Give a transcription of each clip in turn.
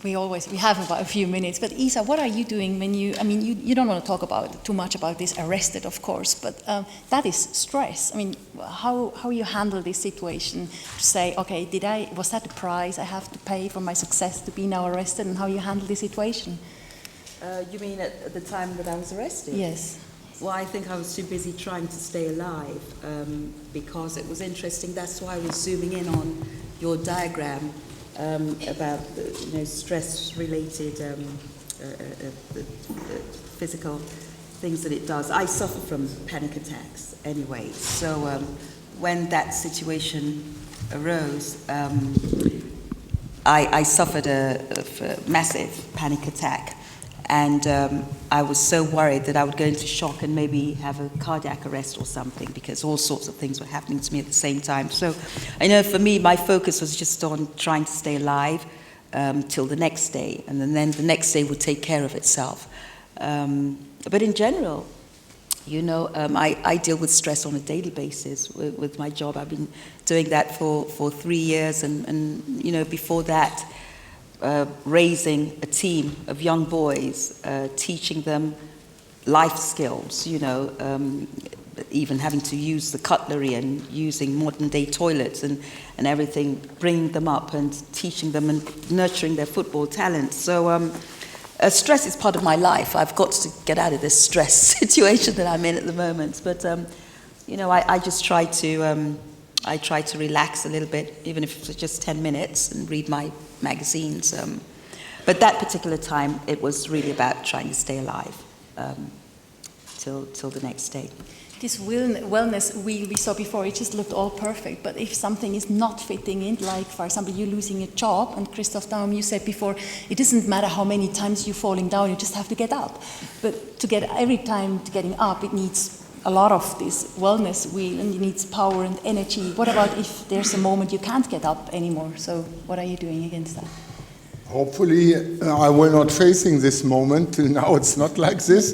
we have about a few minutes, but Isa, what are you doing when you don't want to talk too much about this arrested, of course, but that is stress. I mean, how you handle this situation to say, okay, was that the price I have to pay for my success to be now arrested, and how you handle the situation? You mean at the time that I was arrested? Yes. Well, I think I was too busy trying to stay alive because it was interesting. That's why I was zooming in on your diagram about stress-related physical things that it does. I suffer from panic attacks anyway. So when that situation arose, I suffered a massive panic attack. And I was so worried that I would go into shock and maybe have a cardiac arrest or something, because all sorts of things were happening to me at the same time. So I know for me, my focus was just on trying to stay alive till the next day, and then the next day would take care of itself. But in general, I deal with stress on a daily basis with my job. I've been doing that for 3 years, and before that, raising a team of young boys, teaching them life skills, even having to use the cutlery and using modern day toilets and everything, bringing them up and teaching them and nurturing their football talent. So stress is part of my life. I've got to get out of this stress situation that I'm in at the moment. But, I just try to relax a little bit, even if it's just 10 minutes, and read my magazines. But that particular time, it was really about trying to stay alive till the next day. This wellness we saw before, it just looked all perfect. But if something is not fitting in, like, for example, you're losing a job, and Christoph Daum, you said before, it doesn't matter how many times you're falling down, you just have to get up. But every time getting up, it needs a lot of this wellness wheel, and it needs power and energy. What about if there's a moment you can't get up anymore? So what are you doing against that? Hopefully I will not facing this moment. Till now it's not like this,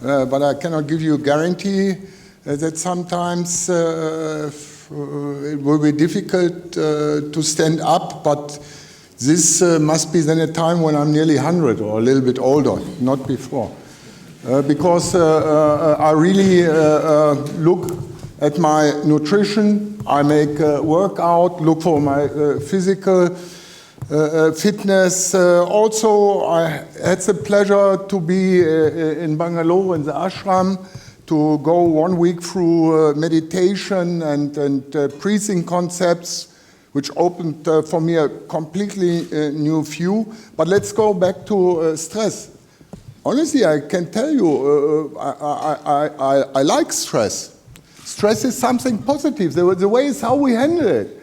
but I cannot give you a guarantee that sometimes it will be difficult to stand up, but this must be then a time when I'm nearly 100 or a little bit older, not before. Because I really look at my nutrition, I make workout, look for my physical fitness. Also, I had the pleasure to be in Bangalore in the ashram, to go 1 week through meditation and breathing concepts, which opened for me a completely new view. But let's go back to stress. Honestly, I can tell you, I like stress. Stress is something positive. The way is how we handle it.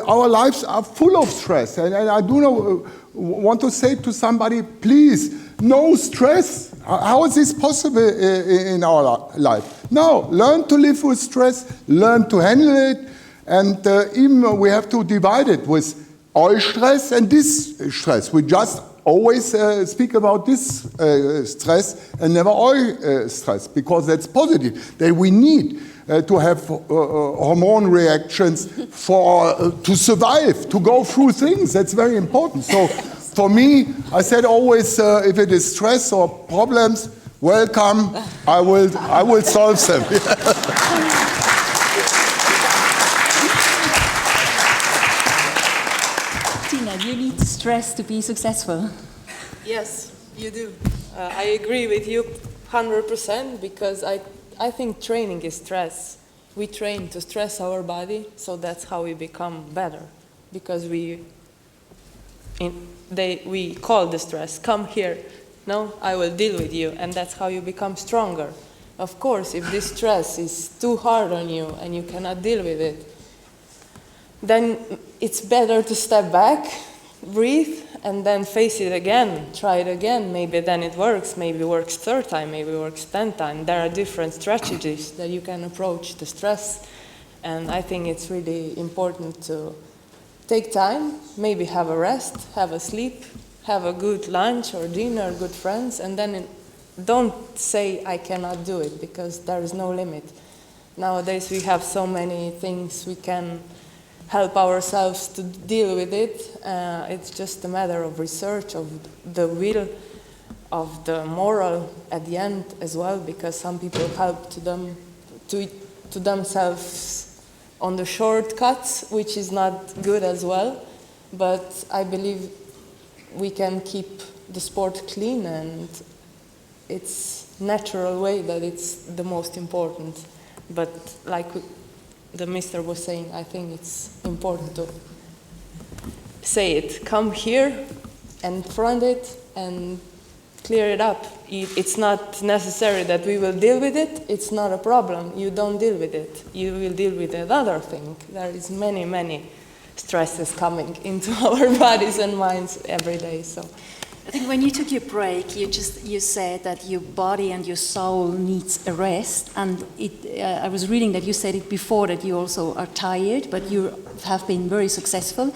Our lives are full of stress. And I do not want to say to somebody, please, no stress. How is this possible in our life? No, learn to live with stress, learn to handle it. And even we have to divide it with eustress and distress. We just always speak about this stress and never stress, because that's positive. That we need to have hormone reactions to survive, to go through things. That's very important. So for me, I said always, if it is stress or problems, welcome. I will solve them. You need stress to be successful. Yes, you do. I agree with you 100%, because I think training is stress. We train to stress our body, so that's how we become better. Because we call the stress, come here, no, I will deal with you, and that's how you become stronger. Of course, if this stress is too hard on you and you cannot deal with it, then it's better to step back, breathe, and then face it again, try it again. Maybe then it works, maybe it works 3rd time, maybe it works 10th time. There are different strategies that you can approach the stress, and I think it's really important to take time, maybe have a rest, have a sleep, have a good lunch or dinner, good friends, and then don't say I cannot do it, because there is no limit. Nowadays we have so many things we can help ourselves to deal with it. It's just a matter of research, of the will, of the moral at the end as well, because some people help to themselves on the shortcuts, which is not good as well. But I believe we can keep the sport clean, and it's natural way that it's the most important. But like the mister was saying, I think it's important to say it. Come here and front it and clear it up. It's not necessary that we will deal with it. It's not a problem. You don't deal with it. You will deal with another thing. There is many stresses coming into our bodies and minds every day. So I think when you took your break, you said that your body and your soul needs a rest, and I was reading that you said it before, that you also are tired, but you have been very successful.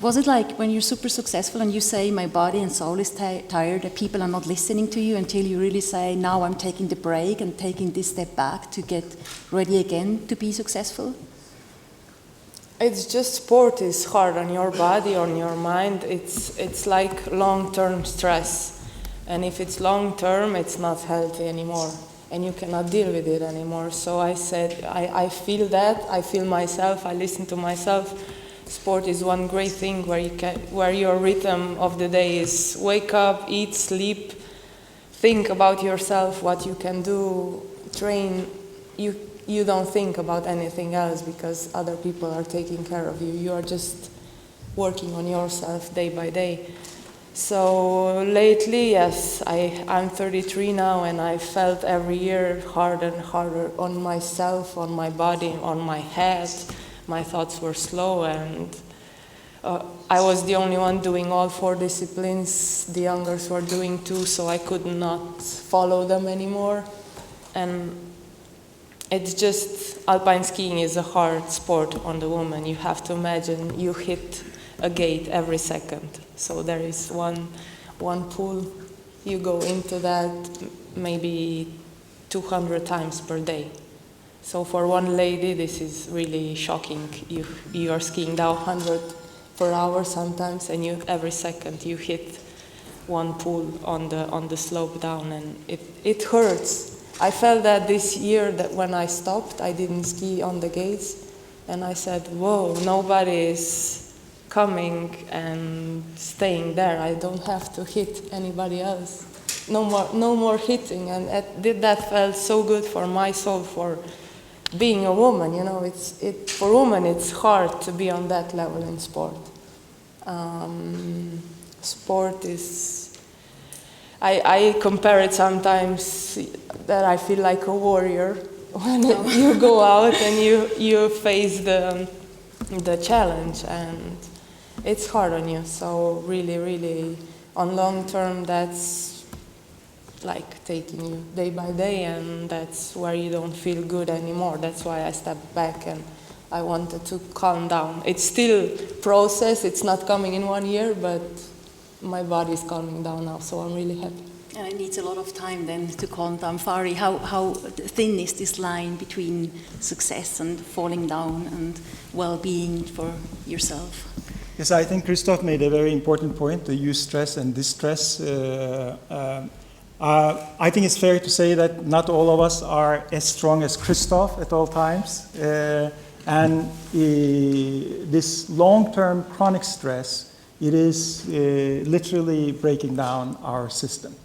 Was it like when you're super successful and you say my body and soul is tired, that people are not listening to you until you really say, now I'm taking the break and taking this step back to get ready again to be successful? it's just sport is hard on your body, on your mind. It's like long-term stress. And if it's long-term, it's not healthy anymore. And you cannot deal with it anymore. So I said, I feel that, I feel myself, I listen to myself. Sport is one great thing where your rhythm of the day is wake up, eat, sleep, think about yourself, what you can do, train. You don't think about anything else because other people are taking care of you. You are just working on yourself day by day. So lately, yes, I'm 33 now, and I felt every year harder and harder on myself, on my body, on my head. My thoughts were slow, and I was the only one doing all 4 disciplines. The youngers were doing 2, so I could not follow them anymore. And it's just, alpine skiing is a hard sport on the woman. You have to imagine you hit a gate every second. So there is one pool, you go into that maybe 200 times per day. So for one lady, this is really shocking. You are skiing down 100 per hour sometimes, and every second you hit one pool on the slope down, and it hurts. I felt that this year that when I stopped, I didn't ski on the gates, and I said, whoa, nobody is coming and staying there. I don't have to hit anybody else. No more hitting, and that felt so good for my soul, for being a woman. You know, for women it's hard to be on that level in sport. Sport is. I compare it sometimes that I feel like a warrior when you go out and you face the challenge, and it's hard on you. So really, on long term, that's like taking you day by day, and that's where you don't feel good anymore. That's why I stepped back and I wanted to calm down. It's still process. It's not coming in 1 year, but my body is calming down now, so I'm really happy. And it needs a lot of time then to calm down. Fari, how thin is this line between success and falling down and well-being for yourself? Yes, I think Christoph made a very important point, the eustress and distress. I think it's fair to say that not all of us are as strong as Christoph at all times. And this long-term chronic stress, it is literally breaking down our system.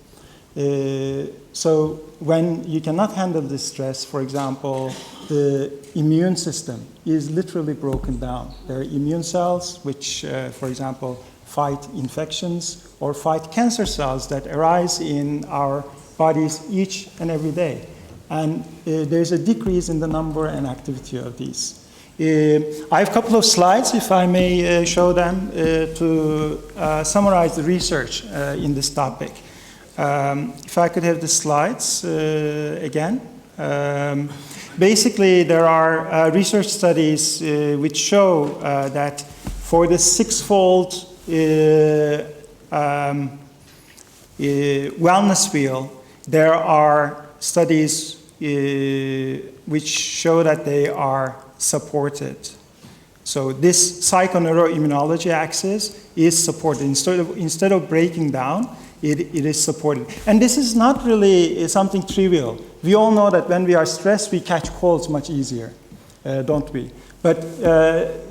So when you cannot handle this stress, for example, the immune system is literally broken down. There are immune cells which, for example, fight infections or fight cancer cells that arise in our bodies each and every day. And there's a decrease in the number and activity of these. I have a couple of slides, if I may show them, to summarize the research in this topic. If I could have the slides again. Basically, there are research studies which show that for the 6-fold wellness wheel, there are studies which show that they are supported. So this psychoneuroimmunology axis is supported. Instead of breaking down, it is supported. And this is not really something trivial. We all know that when we are stressed, we catch colds much easier, don't we? But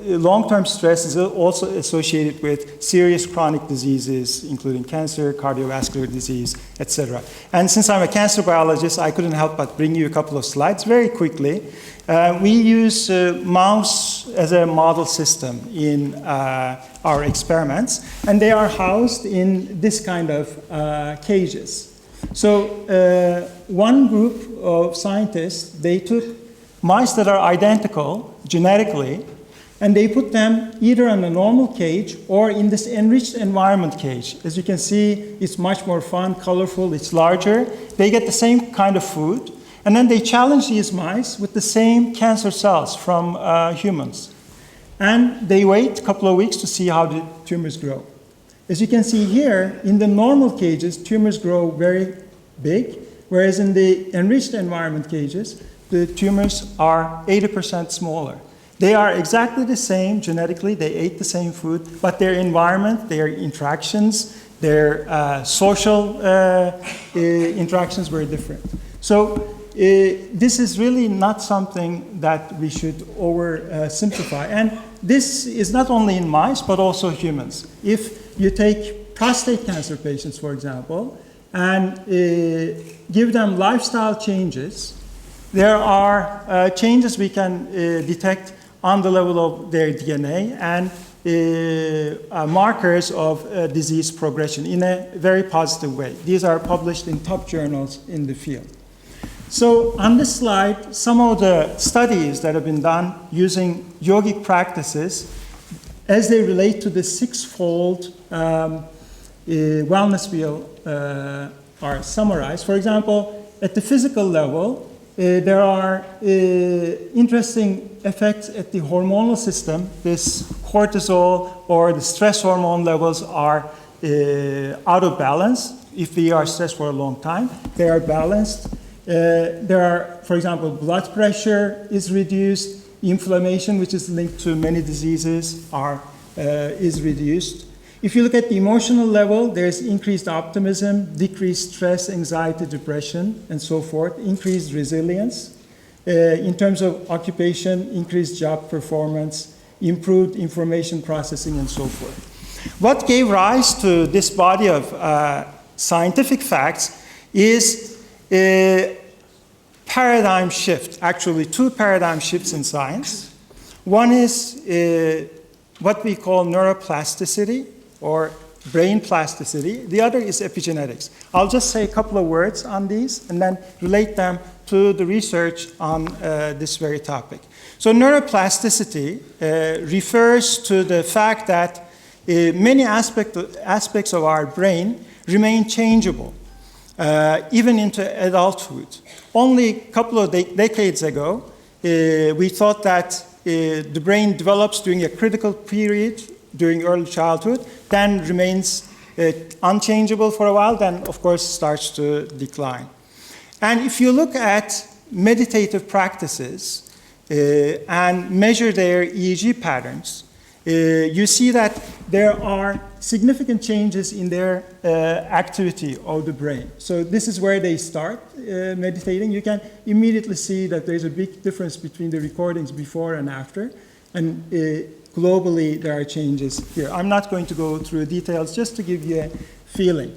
long-term stress is also associated with serious chronic diseases, including cancer, cardiovascular disease, etc. And since I'm a cancer biologist, I couldn't help but bring you a couple of slides very quickly. We use mouse as a model system in our experiments, and they are housed in this kind of cages. So one group of scientists, they took mice that are identical genetically, and they put them either in a normal cage or in this enriched environment cage. As you can see, it's much more fun, colorful, it's larger. They get the same kind of food, and then they challenge these mice with the same cancer cells from humans. And they wait a couple of weeks to see how the tumors grow. As you can see here, in the normal cages, tumors grow very big, whereas in the enriched environment cages, the tumors are 80% smaller. They are exactly the same genetically, they ate the same food, but their environment, their interactions, their social interactions were different. So this is really not something that we should oversimplify. And this is not only in mice, but also humans. If you take prostate cancer patients, for example, and give them lifestyle changes, there are changes we can detect on the level of their DNA and markers of disease progression in a very positive way. These are published in top journals in the field. So on this slide, some of the studies that have been done using yogic practices as they relate to the six-fold wellness wheel are summarized. For example, at the physical level, there are interesting effects at the hormonal system. This cortisol or the stress hormone levels are out of balance. If we are stressed for a long time, they are balanced. There are, for example, blood pressure is reduced. Inflammation, which is linked to many diseases, is reduced. If you look at the emotional level, there's increased optimism, decreased stress, anxiety, depression, and so forth, increased resilience. In terms of occupation, increased job performance, improved information processing, and so forth. What gave rise to this body of scientific facts is a paradigm shift, actually two paradigm shifts in science. One is what we call neuroplasticity, or brain plasticity. The other is epigenetics. I'll just say a couple of words on these and then relate them to the research on this very topic. So neuroplasticity refers to the fact that many aspects of our brain remain changeable, even into adulthood. Only a couple of decades ago, we thought that the brain develops during a critical period during early childhood, then remains unchangeable for a while, then of course starts to decline. And if you look at meditative practices and measure their EEG patterns, you see that there are significant changes in their activity of the brain. So this is where they start meditating. You can immediately see that there's a big difference between the recordings before and after. And globally, there are changes here. I'm not going to go through details, just to give you a feeling.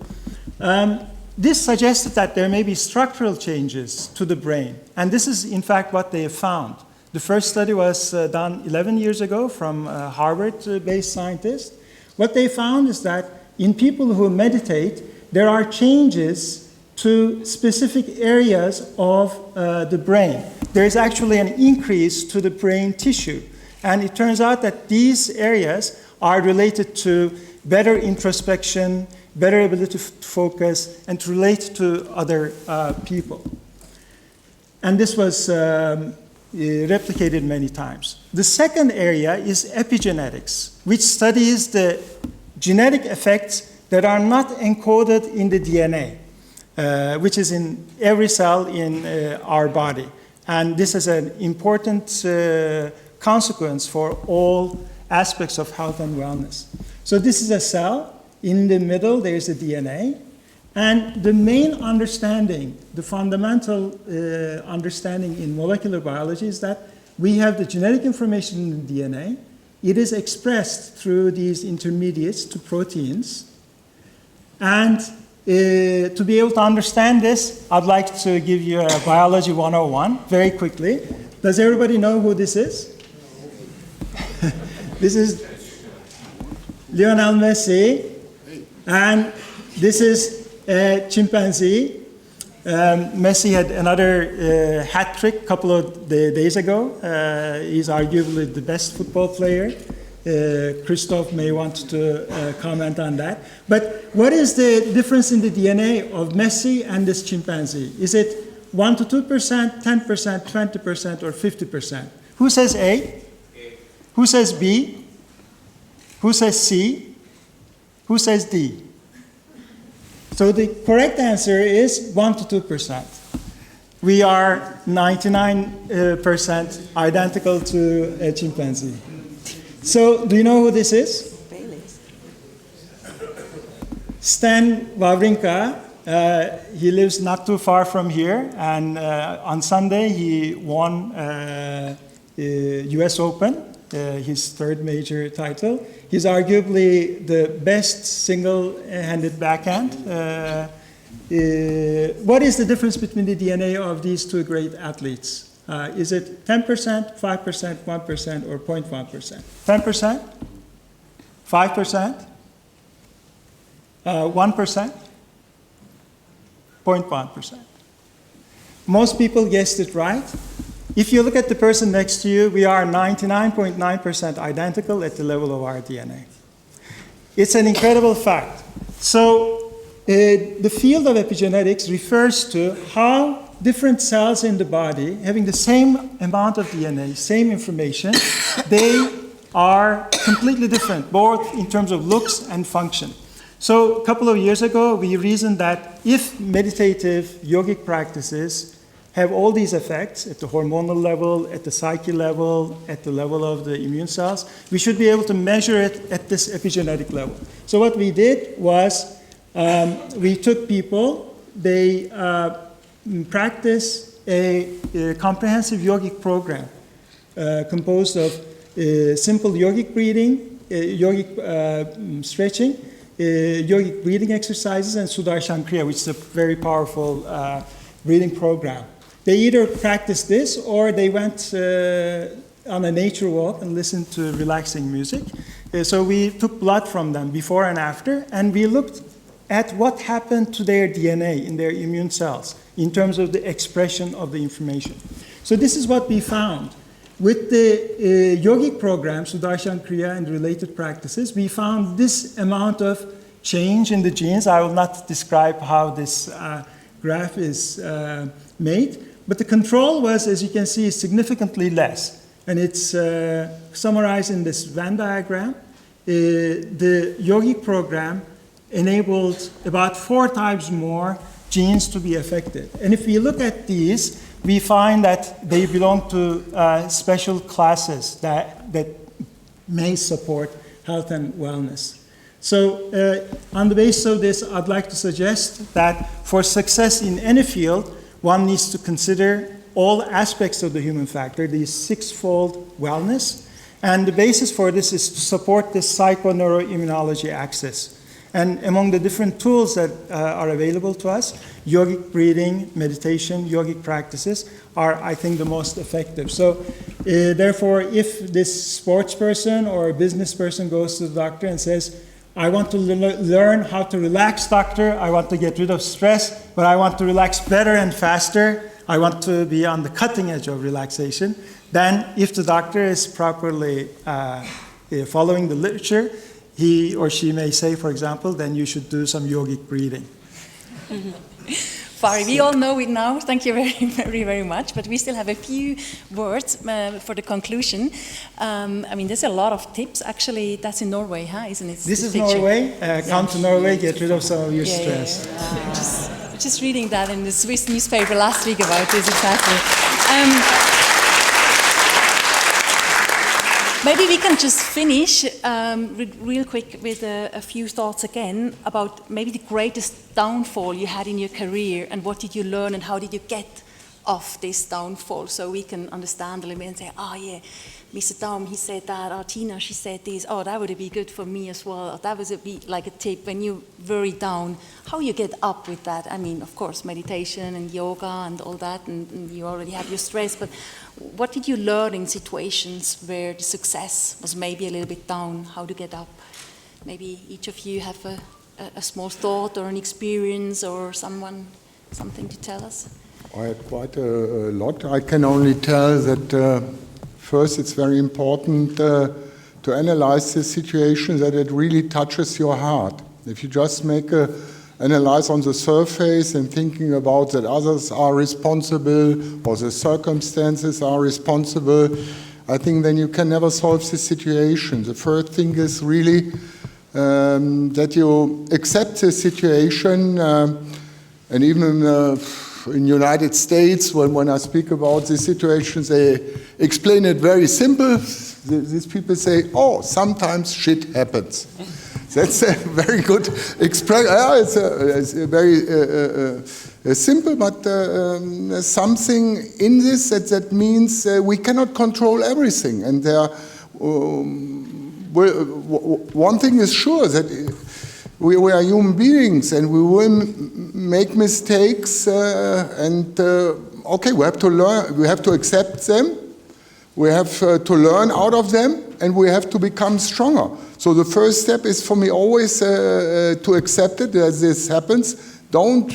This suggested that there may be structural changes to the brain. And this is, in fact, what they have found. The first study was done 11 years ago from Harvard-based scientists. What they found is that in people who meditate, there are changes to specific areas of the brain. There is actually an increase to the brain tissue. And it turns out that these areas are related to better introspection, better ability to focus, and to relate to other people. And this was replicated many times. The second area is epigenetics, which studies the genetic effects that are not encoded in the DNA, which is in every cell in our body. And this is an important consequence for all aspects of health and wellness. So this is a cell. In the middle, there's a DNA. And the main understanding, the fundamental understanding in molecular biology is that we have the genetic information in the DNA. It is expressed through these intermediates to proteins. And to be able to understand this, I'd like to give you a biology 101 very quickly. Does everybody know who this is? This is Lionel Messi, and this is a chimpanzee. Messi had another hat trick a couple of days ago. He's arguably the best football player. Christoph may want to comment on that. But what is the difference in the DNA of Messi and this chimpanzee? Is it 1 to 2%, 10%, 20%, or 50%? Who says A? Who says B? Who says C? Who says D? So the correct answer is 1 to 2%. We are 99% identical to a chimpanzee. So do you know who this is? Stan Wawrinka. He lives not too far from here, and on Sunday he won US Open, his third major title. He's arguably the best single-handed backhand. What is the difference between the DNA of these two great athletes? Is it 10%, 5%, 1%, or 0.1%? 10%? 5%? 1%? 0.1%. Most people guessed it right. If you look at the person next to you, we are 99.9% identical at the level of our DNA. It's an incredible fact. So the field of epigenetics refers to how different cells in the body, having the same amount of DNA, same information, they are completely different, both in terms of looks and function. So a couple of years ago, we reasoned that if meditative yogic practices have all these effects at the hormonal level, at the psyche level, at the level of the immune cells, we should be able to measure it at this epigenetic level. So what we did was we took people, they practiced a comprehensive yogic program composed of simple yogic breathing, yogic stretching, yogic breathing exercises, and Sudarshan Kriya, which is a very powerful breathing program. They either practiced this or they went on a nature walk and listened to relaxing music. So we took blood from them before and after, and we looked at what happened to their DNA in their immune cells in terms of the expression of the information. So this is what we found. With the yogic program, Sudarshan Kriya and related practices, we found this amount of change in the genes. I will not describe how this graph is made, but the control was, as you can see, significantly less. And it's summarized in this Venn diagram. The yogic program enabled about 4 times more genes to be affected. And if we look at these, we find that they belong to special classes that may support health and wellness. So on the basis of this, I'd like to suggest that for success in any field, one needs to consider all aspects of the human factor, the 6-fold wellness. And the basis for this is to support this psychoneuroimmunology axis. And among the different tools that are available to us, yogic breathing, meditation, yogic practices are, I think, the most effective. So therefore, if this sports person or a business person goes to the doctor and says, I want to learn how to relax, doctor, I want to get rid of stress, but I want to relax better and faster, I want to be on the cutting edge of relaxation, then if the doctor is properly following the literature, he or she may say, for example, then you should do some yogic breathing. Fari, we all know it now. Thank you very, very, very much. But we still have a few words for the conclusion. I mean, there's a lot of tips. Actually, that's in Norway, huh? Isn't it? This is picture? Norway. Come to Norway, get rid of some of your stress. Just reading that in the Swiss newspaper last week about this, exactly. Maybe we can just finish real quick with a few thoughts again about maybe the greatest downfall you had in your career, and what did you learn and how did you get off this downfall, so we can understand a little bit and say, oh yeah, Mr. Daum, he said that, or Tina, she said this, oh, that would be good for me as well, or that would be like a tip when you're very down, how you get up with that. I mean, of course, meditation and yoga and all that, and you already have your stress, but what did you learn in situations where the success was maybe a little bit down, how to get up? Maybe each of you have a small thought or an experience or something to tell us. I had quite a lot. I can only tell that first it's very important to analyze the situation, that it really touches your heart. If you just make an analysis on the surface and thinking about that others are responsible or the circumstances are responsible, I think then you can never solve the situation. The first thing is really that you accept the situation, and even in United States, when I speak about these situations, they explain it very simple. These people say, oh, sometimes shit happens. That's a very good expression. It's a very simple, but something in this that means we cannot control everything. And one thing is sure, that we are human beings and we will make mistakes, okay, we have to learn, we have to accept them, we have to learn out of them, and we have to become stronger. So the first step is for me always to accept it as this happens. Don't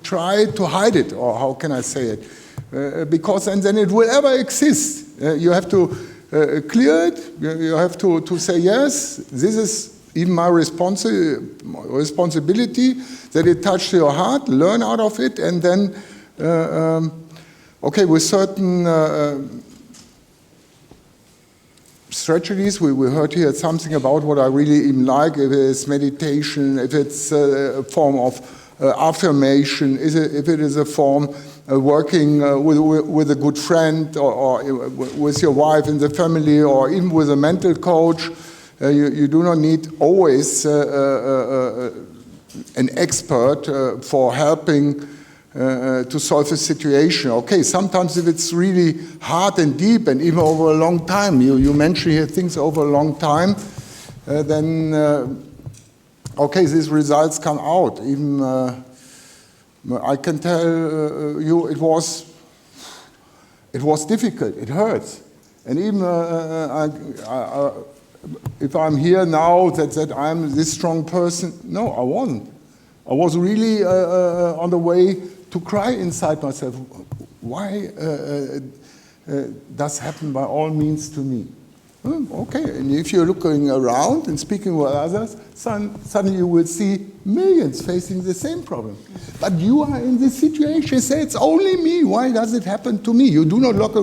try to hide it, or how can I say it? Because and then it will ever exist. You have to clear it, you have to say, yes, this is even my responsibility, that it touched your heart, learn out of it, and then, okay, with certain strategies, we heard here something about what I really even like, if it's meditation, if it's a form of affirmation, if it is a form working with a good friend, or with your wife in the family, or even with a mental coach. You do not need always an expert for helping to solve a situation. Okay, sometimes if it's really hard and deep and even over a long time, you mention here things over a long time, then okay, these results come out. Even I can tell you it was difficult, it hurts. And even if I'm here now that I'm this strong person, no, I wasn't. I was really on the way to cry inside myself. Why does happen by all means to me? Okay, and if you're looking around and speaking with others, suddenly you will see millions facing the same problem. But you are in this situation, say, it's only me, why does it happen to me? You do not look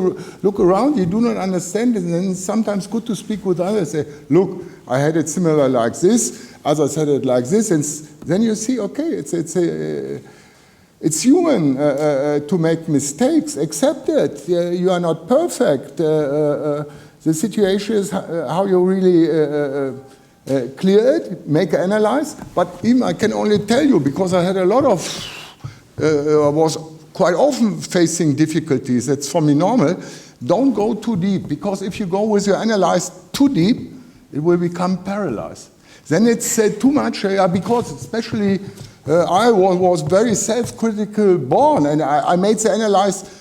around, you do not understand it, and then it's sometimes good to speak with others, say, look, I had it similar like this, others had it like this, and then you see, okay, it's human to make mistakes, accept it, you are not perfect. The situation is how you really clear it, make an analyze. But even I can only tell you, because I had a lot of, I was quite often facing difficulties, that's for me normal, don't go too deep, because if you go with your analyze too deep, it will become paralyzed. Then it's too much, because especially I was very self-critical born, and I made the analyze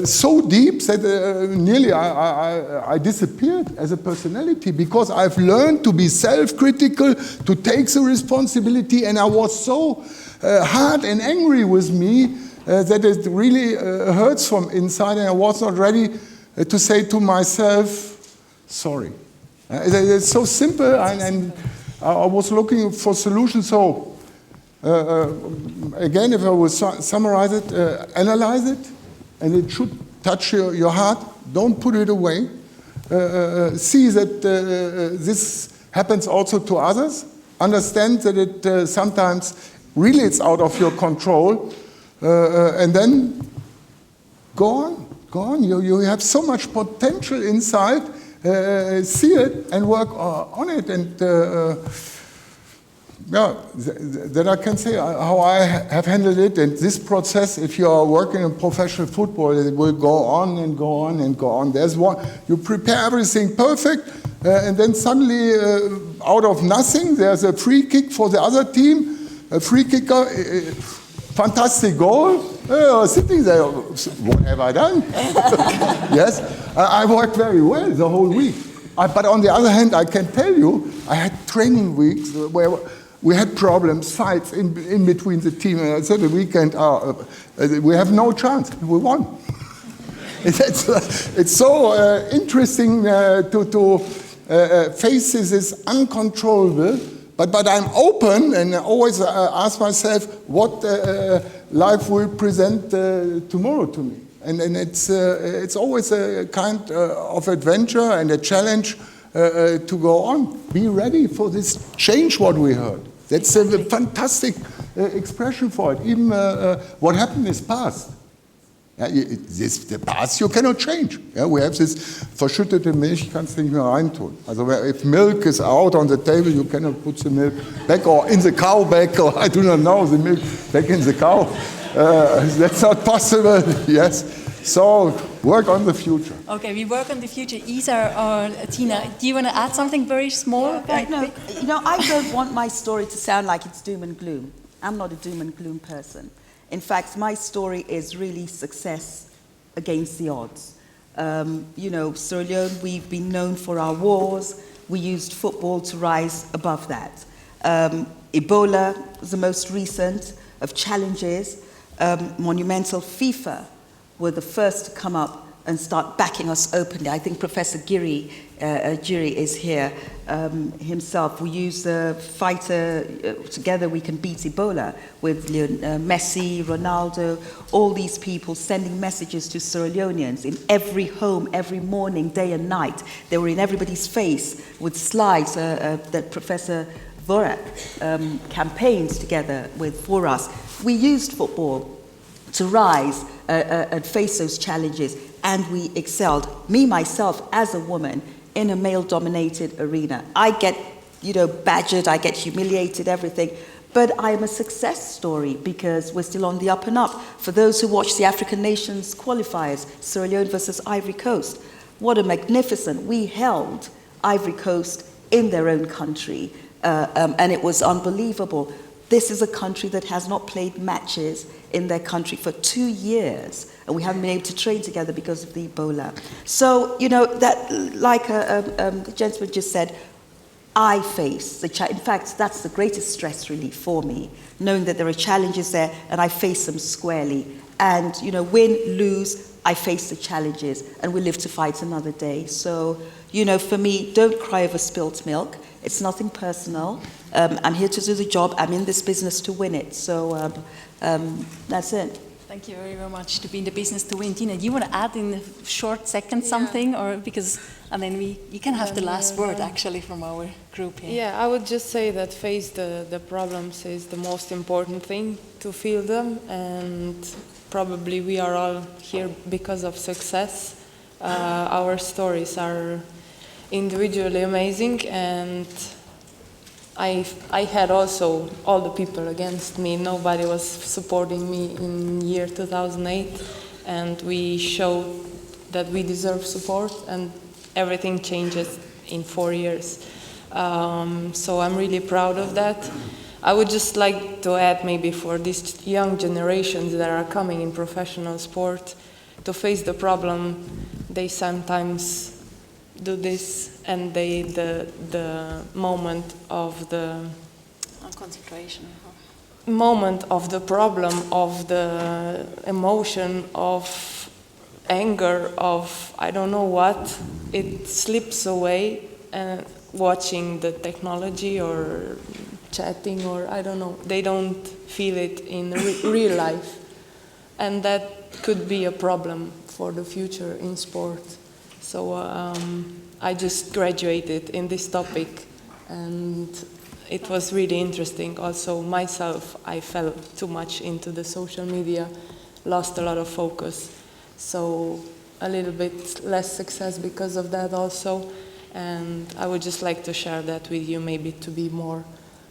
so deep that nearly I disappeared as a personality, because I've learned to be self-critical, to take the responsibility, and I was so hard and angry with me that it really hurts from inside, and I was not ready to say to myself, sorry. It's so simple, and I was looking for solutions. So again, if I would summarize it, analyze it, and it should touch your heart. Don't put it away. See that this happens also to others. Understand that it sometimes really it's out of your control. And then go on. You have so much potential inside, see it and work on it. And that I can say how I have handled it. And this process, if you are working in professional football, it will go on and go on and go on. There's one, you prepare everything perfect, and then suddenly, out of nothing, there's a free kick for the other team. A free kicker, fantastic goal. Sitting there, what have I done? Yes, I worked very well the whole week. But on the other hand, I can tell you, I had training weeks where we had problems, fights in between the team. And I said the weekend, we have no chance. We won. It's so interesting to face this uncontrollable. But I'm open and always ask myself what life will present tomorrow to me. And it's always a kind of adventure and a challenge to go on. Be ready for this change, what we heard. That's a fantastic expression for it. Even what happened is past. The past you cannot change. Yeah, we have this verschüttete Milch, kannst nicht mehr reintun. Also if milk is out on the table, you cannot put the milk back or in the cow back, or I do not know, the milk back in the cow. That's not possible, yes. So work on the future. Okay, we work on the future. Isa or Tina, do you want to add something very small? No, I don't want my story to sound like it's doom and gloom. I'm not a doom and gloom person. In fact, my story is really success against the odds. Sierra Leone, we've been known for our wars. We used football to rise above that. Ebola was the most recent of challenges. Monumental FIFA were the first to come up and start backing us openly. I think Professor Giri is here himself. We use the fighter, together we can beat Ebola, with Messi, Ronaldo, all these people sending messages to Sierra Leoneans in every home, every morning, day and night. They were in everybody's face with slides that Professor Vorak campaigned together for us. We used football to rise and face those challenges, and we excelled. Me, myself, as a woman, in a male-dominated arena. I get, badgered, I get humiliated, everything, but I'm a success story because we're still on the up and up. For those who watch the African Nations qualifiers, Sierra Leone versus Ivory Coast, what a magnificent, we held Ivory Coast in their own country, and it was unbelievable. This is a country that has not played matches in their country for 2 years, and we haven't been able to train together because of the Ebola. So, that, like the gentleman just said, I face the challenge. In fact, that's the greatest stress relief for me, knowing that there are challenges there, and I face them squarely. And, win, lose, I face the challenges, and we live to fight another day. So, for me, don't cry over spilt milk. It's nothing personal. I'm here to do the job. I'm in this business to win it. So that's it. Thank you very, very much to be in the business to win. Tina, do you want to add in a short second something, or and then you can have the last word actually from our group here. Yeah, I would just say that face the problems is the most important thing, to feel them, and probably we are all here because of success. Our stories are individually amazing, and I had also all the people against me. Nobody was supporting me in year 2008, and we showed that we deserve support, and everything changes in 4 years. So I'm really proud of that. I would just like to add, maybe for these young generations that are coming in professional sport, to face the problem, they sometimes do this, and the moment of the concentration, moment of the problem, of the emotion, of anger, of I don't know what, it slips away, and watching the technology or chatting or I don't know, they don't feel it in real life, and that could be a problem for the future in sport. So I just graduated in this topic, and it was really interesting. Also myself, I fell too much into the social media, lost a lot of focus. So a little bit less success because of that also. And I would just like to share that with you, maybe to be more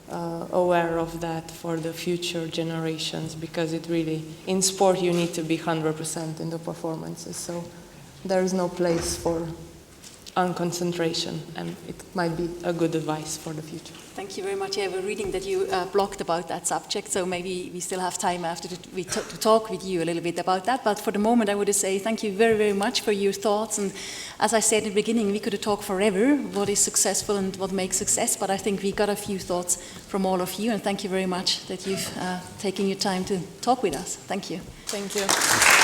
aware of that for the future generations, because it really, in sport, you need to be 100% in the performances. So there is no place for unconcentration, and it might be a good advice for the future. Thank you very much. Yeah, we're reading that you blogged about that subject, so maybe we still have time after to talk with you a little bit about that. But for the moment, I would say thank you very, very much for your thoughts. And as I said in the beginning, we could talk forever what is successful and what makes success, but I think we got a few thoughts from all of you, and thank you very much that you've taken your time to talk with us. Thank you. Thank you.